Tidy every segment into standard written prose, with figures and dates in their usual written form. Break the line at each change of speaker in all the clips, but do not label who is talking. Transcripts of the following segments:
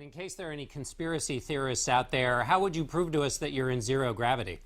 in case there are any conspiracy theorists out there, how would you prove to us that you're in zero gravity?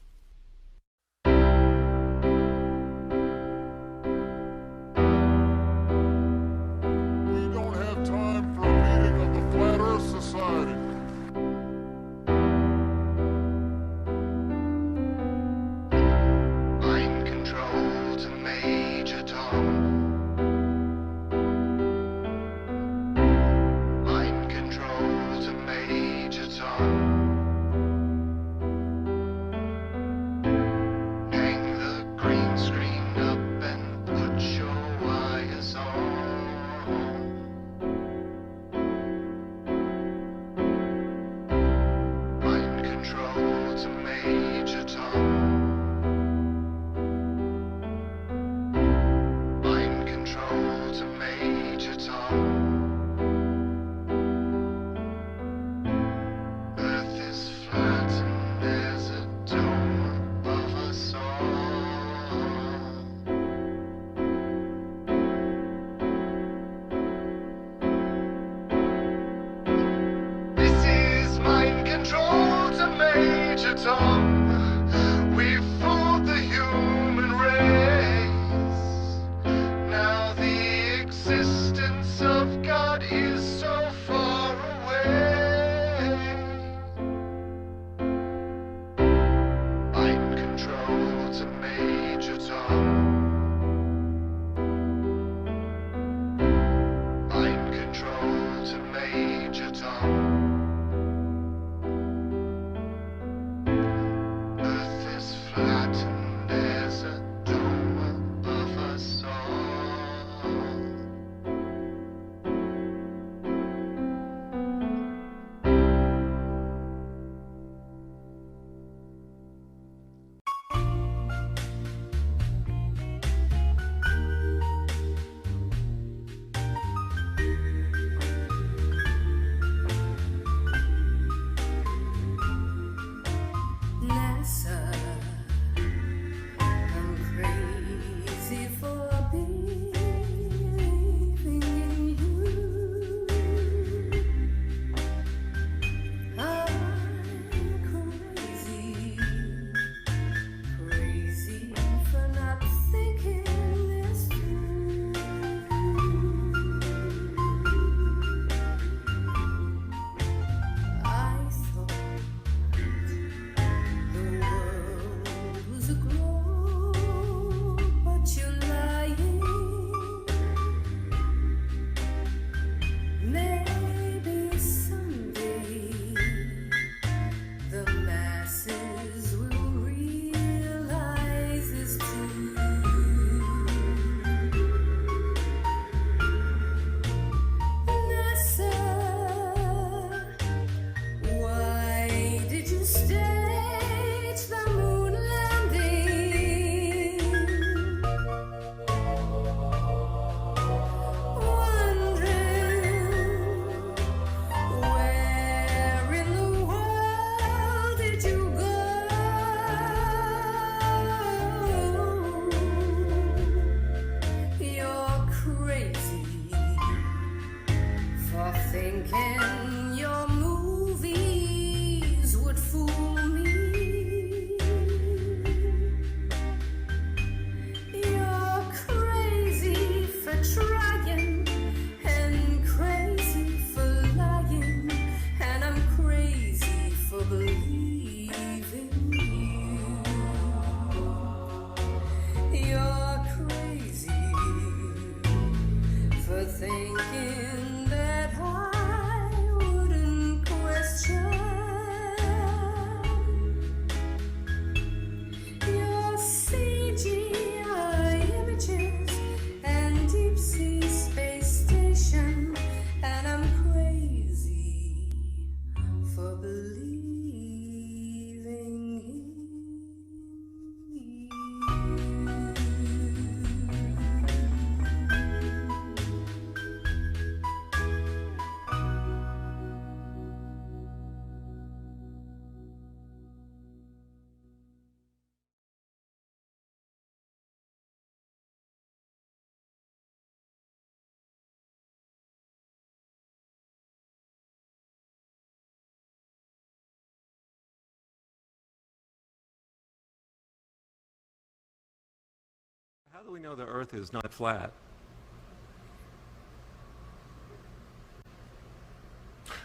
How do we know the Earth is not flat?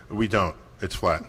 We don't. It's flat.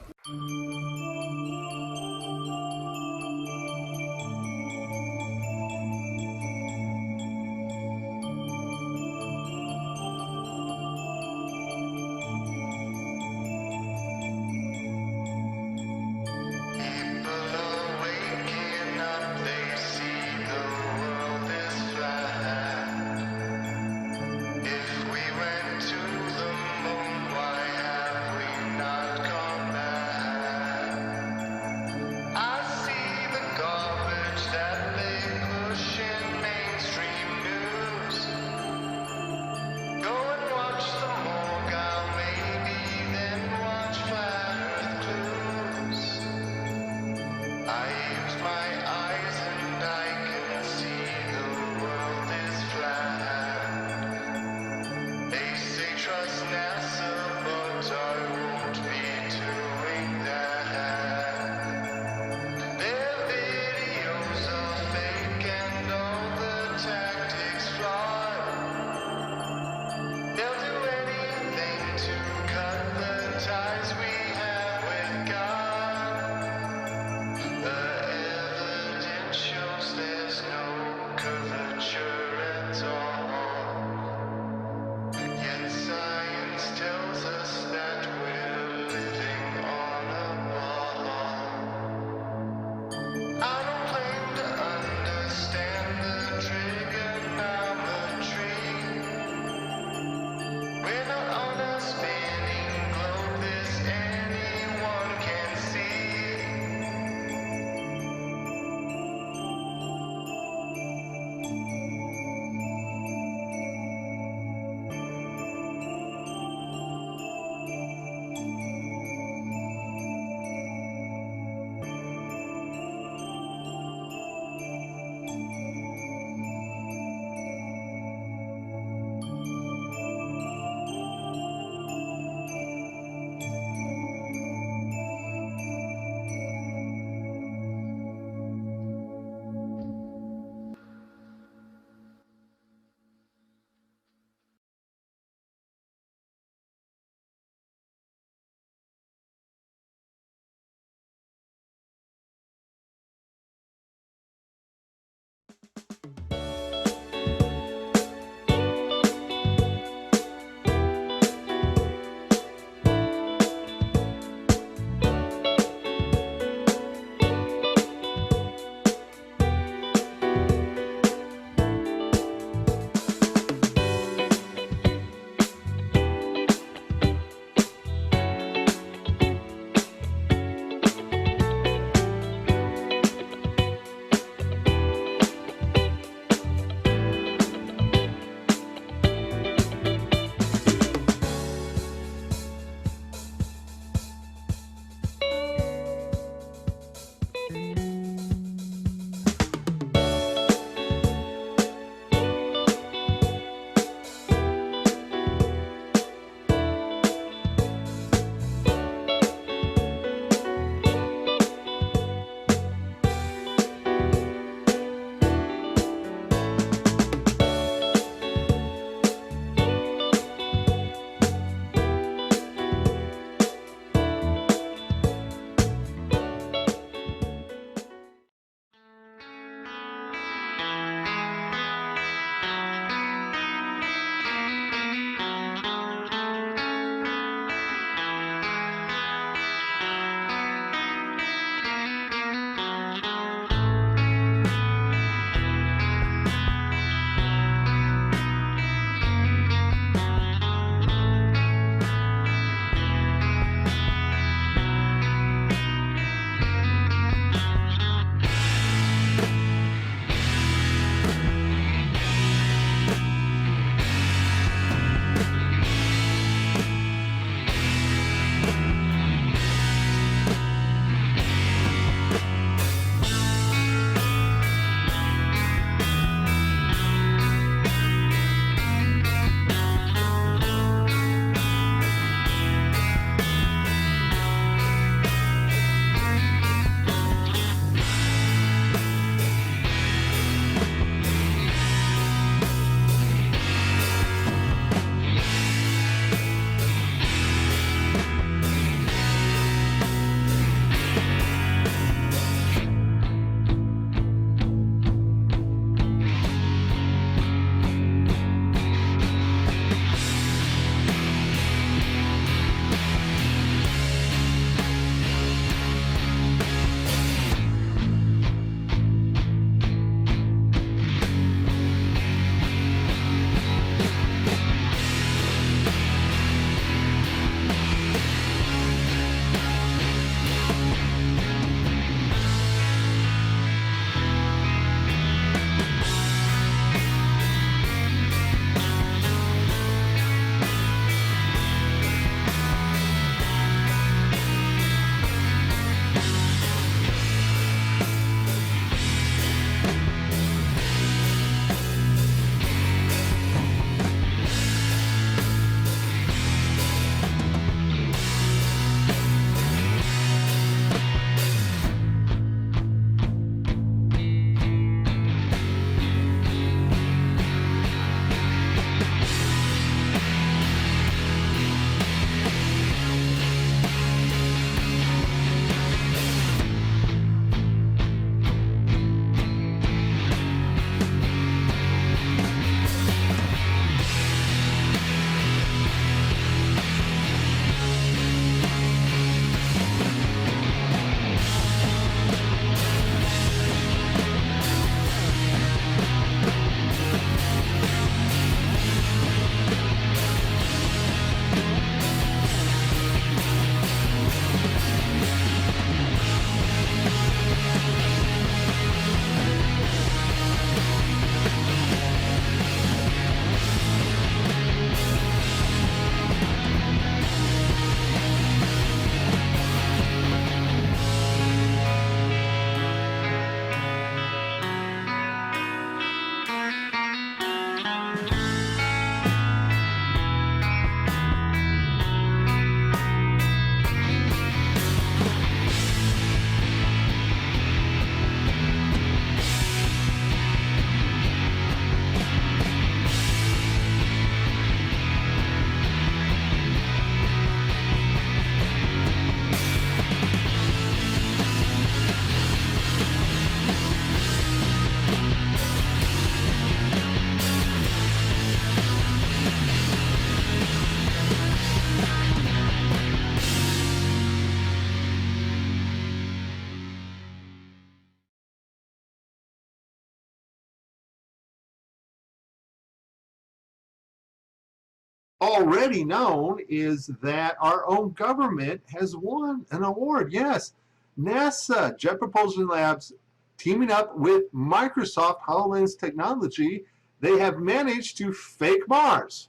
already known is that our own government has won an award. Yes, NASA, Jet Propulsion Labs, teaming up with Microsoft HoloLens technology, they have managed to fake Mars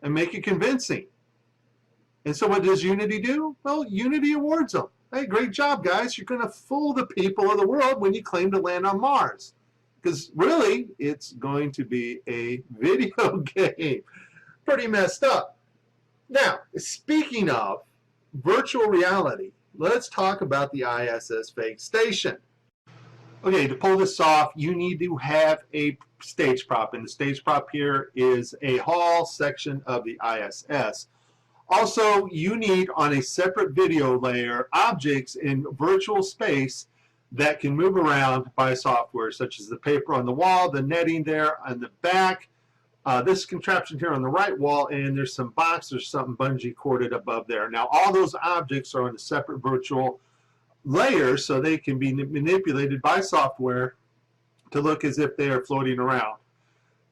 and make it convincing. And so what does Unity do? Well, Unity awards them. Hey, great job, guys. You're going to fool the people of the world when you claim to land on Mars. Because really, it's going to be a video game. Pretty messed up. Now, speaking of virtual reality, let's talk about the ISS fake station. Okay, to pull this off, you need to have a stage prop, and the stage prop here is a hall section of the ISS. Also, you need on a separate video layer objects in virtual space that can move around by software, such as the paper on the wall, the netting there on the back, this contraption here on the right wall, and there's some boxes, something bungee corded above there. Now, all those objects are on a separate virtual layer, so they can be manipulated by software to look as if they are floating around.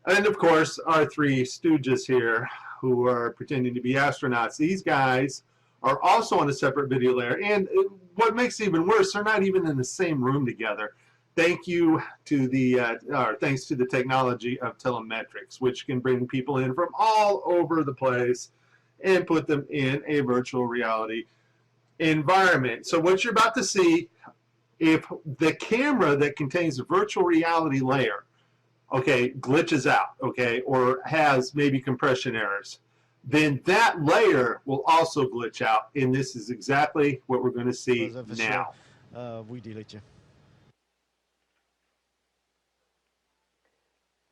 And of course, our three stooges here who are pretending to be astronauts, these guys are also on a separate video layer. And what makes it even worse, they're not even in the same room together. Thanks to the technology of telemetrics, which can bring people in from all over the place and put them in a virtual reality environment. So what you're about to see, if the camera that contains the virtual reality layer, okay, glitches out, okay, or has maybe compression errors, then that layer will also glitch out, and this is exactly what we're going to see now.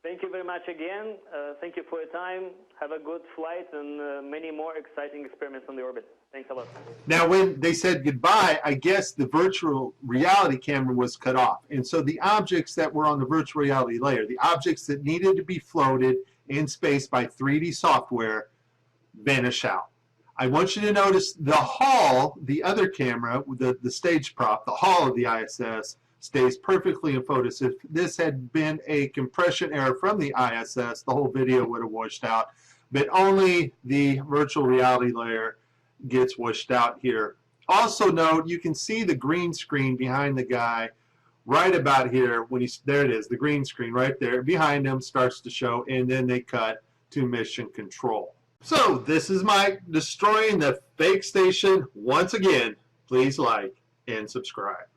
Thank you very much again. Thank you for your time. Have a good flight and many more exciting experiments on the orbit. Thanks a lot.
Now, when they said goodbye, I guess the virtual reality camera was cut off. And so the objects that were on the virtual reality layer, the objects that needed to be floated in space by 3D software, vanish out. I want you to notice the hull, the other camera, the stage prop, the hull of the ISS, stays perfectly in focus. If this had been a compression error from the ISS, the whole video would have washed out, but only the virtual reality layer gets washed out here. Also note, you can see the green screen behind the guy right about here. When he's there, it is, the green screen right there behind him starts to show, and then they cut to mission control. So this is Mike destroying the fake station once again. Please like and subscribe.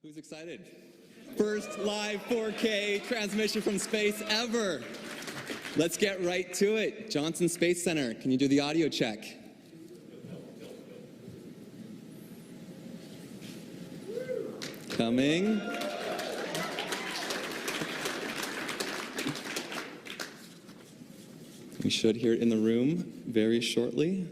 Who's excited? First live 4K transmission from space ever. Let's get right to it. Johnson Space Center, can you do the audio check? Coming. We should hear it in the room very shortly.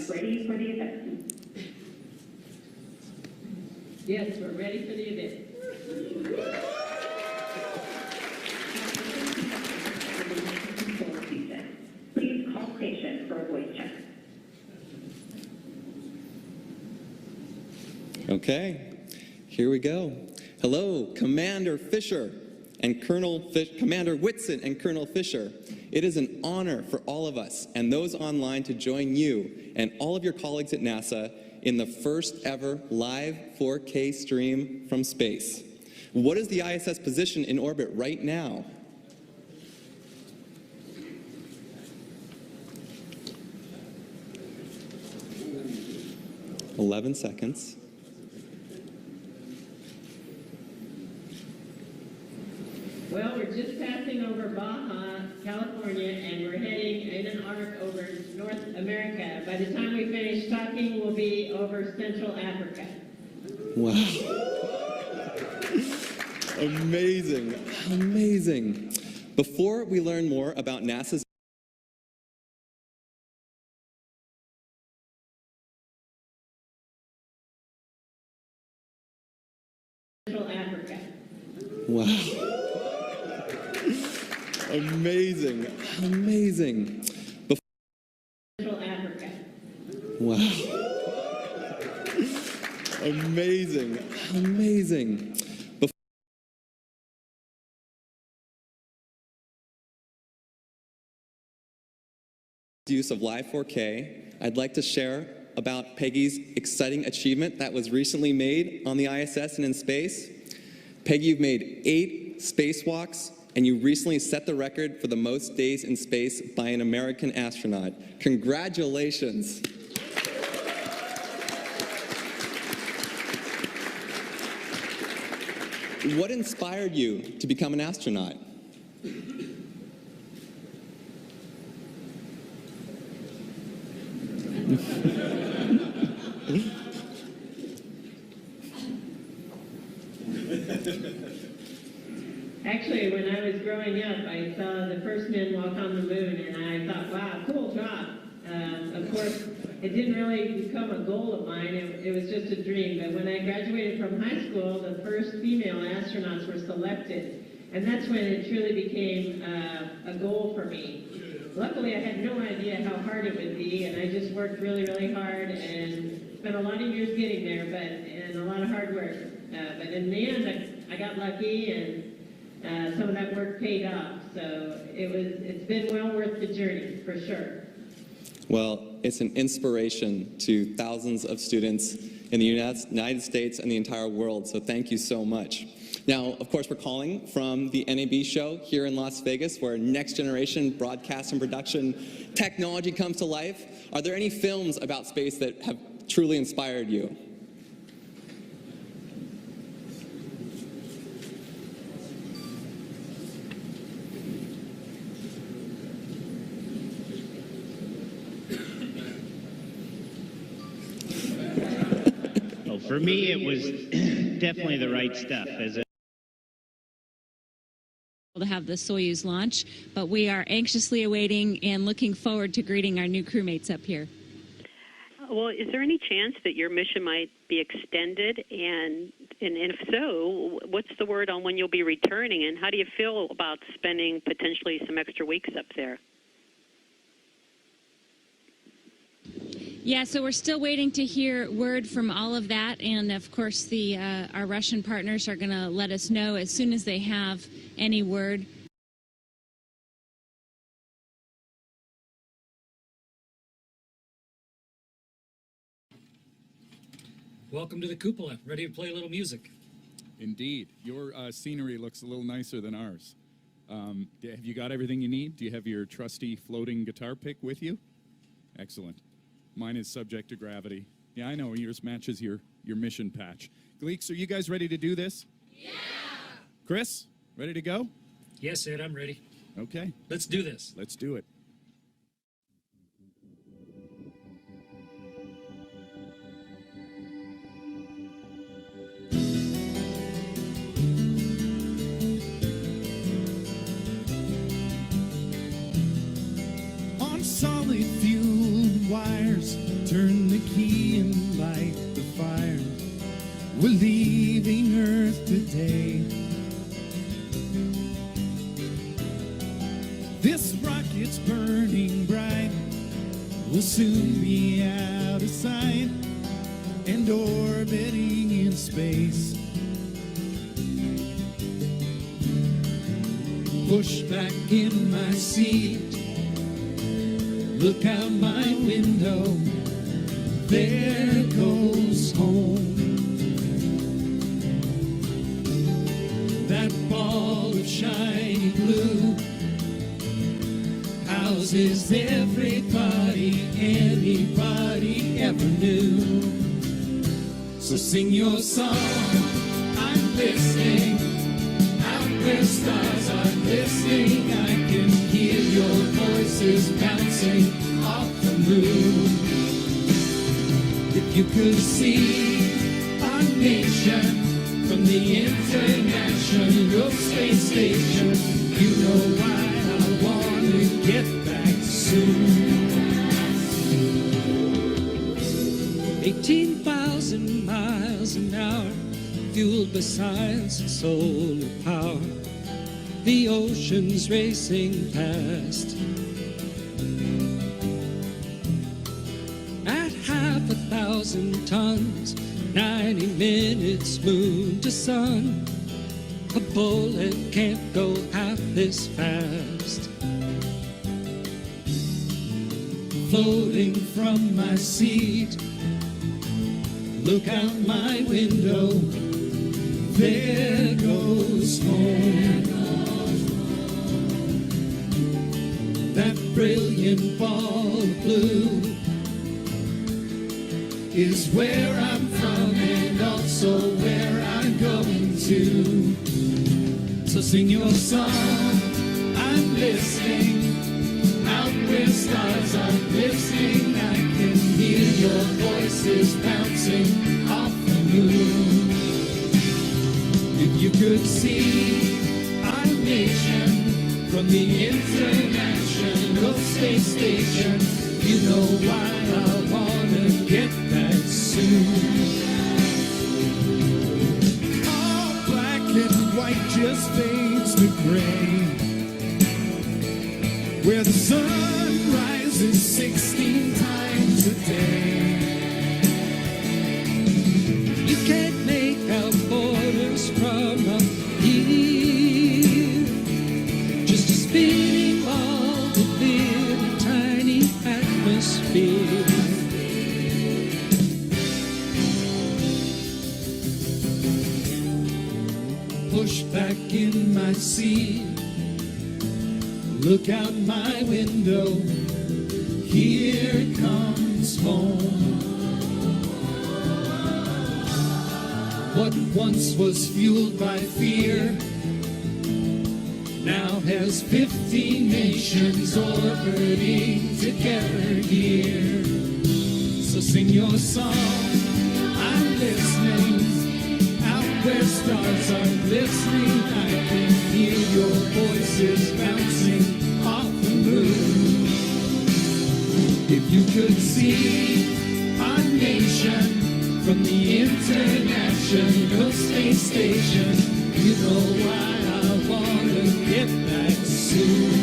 Ready for the event? Yes, we're ready for the event. Please call station for a voice check.
Okay, here we go. Hello, Commander Fisher and Commander Whitson and Colonel Fisher. It is an honor for all of us and those online to join you and all of your colleagues at NASA in the first ever live 4K stream from space. What is the ISS position in orbit right now? "11 seconds.
Well, we're just passing over Baja, California, and we're heading in an arc over North America. By the time we finish talking, we'll be over Central Africa.
Wow. Amazing, amazing. Before we learn more about NASA's
Africa.
Wow. Amazing. Amazing.
Africa.
Wow. Amazing. Amazing. Use of Live 4K, I'd like to share about Peggy's exciting achievement that was recently made on the ISS and in space. Peggy, you've made 8 spacewalks, and you recently set the record for the most days in space by an American astronaut. Congratulations. What inspired you to become an astronaut?
Actually, when I was growing up, I saw the first men walk on the moon, and I thought, wow, cool job. Of course, it didn't really become a goal of mine. It was just a dream. But when I graduated from high school, the first female astronauts were selected. And that's when it truly became a goal for me. Luckily, I had no idea how hard it would be, and I just worked really, really hard and spent a lot of years getting there, and a lot of hard work. But in the end, I got lucky, and some of that work paid off. So it's been well worth the journey, for sure.
Well, it's an inspiration to thousands of students in the United States and the entire world, so thank you so much. Now, of course, we're calling from the NAB show here in Las Vegas, where next generation broadcast and production technology comes to life. Are there any films about space that have truly inspired you?
Well, for me, it was definitely the right stuff.
To have the Soyuz launch, but we are anxiously awaiting and looking forward to greeting our new crewmates up here.
Well, is there any chance that your mission might be extended? And if so, what's the word on when you'll be returning? And how do you feel about spending potentially some extra weeks up there?
Yeah, so we're still waiting to hear word from all of that, and of course our Russian partners are going to let us know as soon as they have any word.
Welcome to the cupola. Ready to play a little music?
Indeed. Your scenery looks a little nicer than ours. Have you got everything you need? Do you have your trusty floating guitar pick with you? Excellent. Mine is subject to gravity. Yeah, I know. Yours matches your mission patch. Gleeks, are you guys ready to do this? Yeah! Chris, ready to go?
Yes, Ed, I'm ready.
Okay.
Let's do this.
Let's do it.
On solid fuel wires, turn the key and light the fire. We're leaving Earth today. This rocket's burning bright, will soon be out of sight and orbiting in space. Push back in my seat, look out my window, there goes home. That ball of shiny blue houses everybody anybody ever knew. So sing your song, I'm listening. Out where stars are listening, I can hear your voices bouncing off the moon. If you could see our nation from the International Space Station, you know why fueled by science and solar power. The oceans racing past. At 5,000 tons, 90 minutes moon to sun. A bullet can't go half this fast. Floating from my seat, look out my window, there goes home. That brilliant ball of blue is where I'm from and also where I'm going to. So sing your song, I'm listening. Out where stars are listening, I can hear your voices bouncing off the moon. If you could see our nation from the International Space Station, you know why I wanna get back soon. All black and white just fades to gray, where the sun rises 16 times a day. You can't make out borders from up here, just a spinning ball within a tiny atmosphere. Push back in my seat, look out my window, here comes home. What once was fueled by fear now has 15 nations orbiting together here. So sing your song, I'm listening. Out where stars are listening, I can hear your voices bouncing off the moon. If you could see our nation from the International Space Station, you know why I wanna get back soon.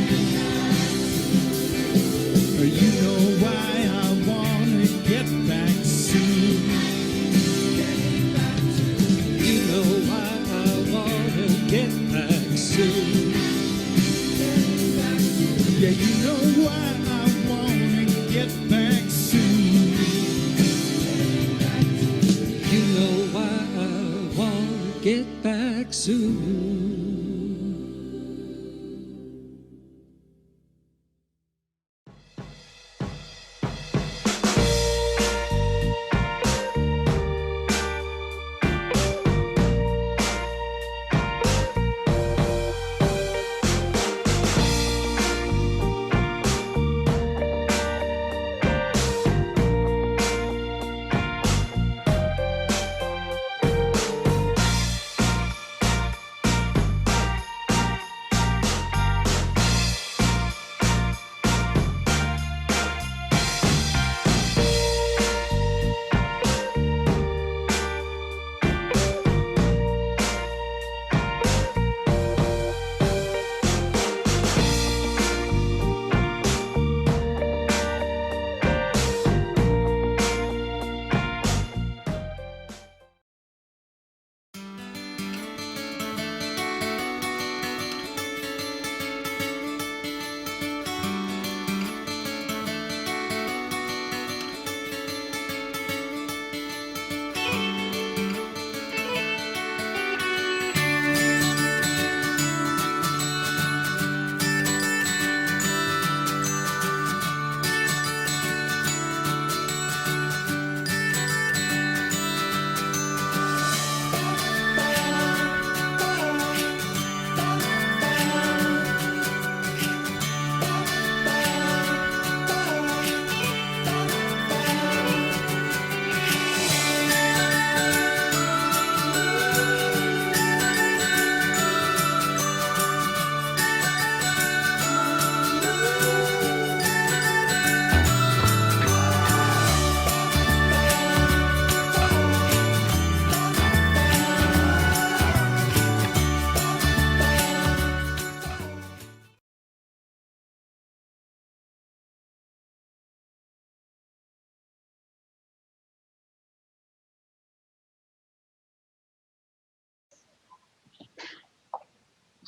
Or you know why I wanna get back soon. You know why I wanna get back soon. Yeah, you know why I wanna get back soon. You know why I wanna get back soon.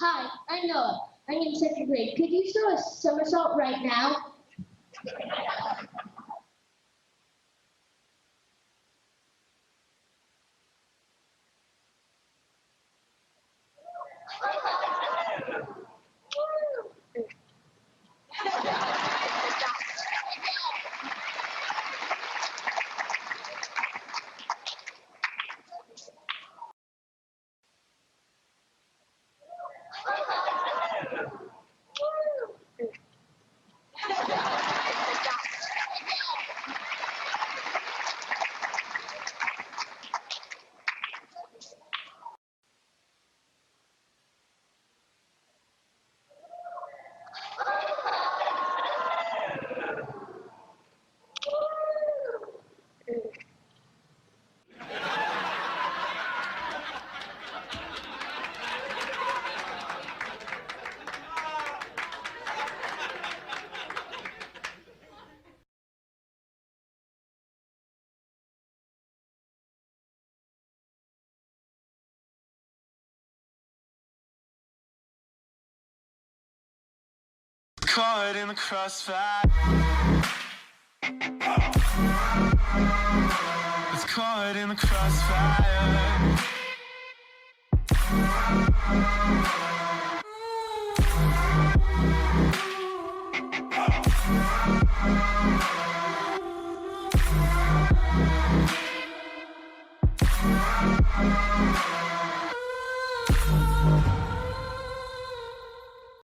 Hi, I'm Noah. I'm in second grade. Could you throw a somersault right now?
Caught in the crossfire. It's caught in the crossfire.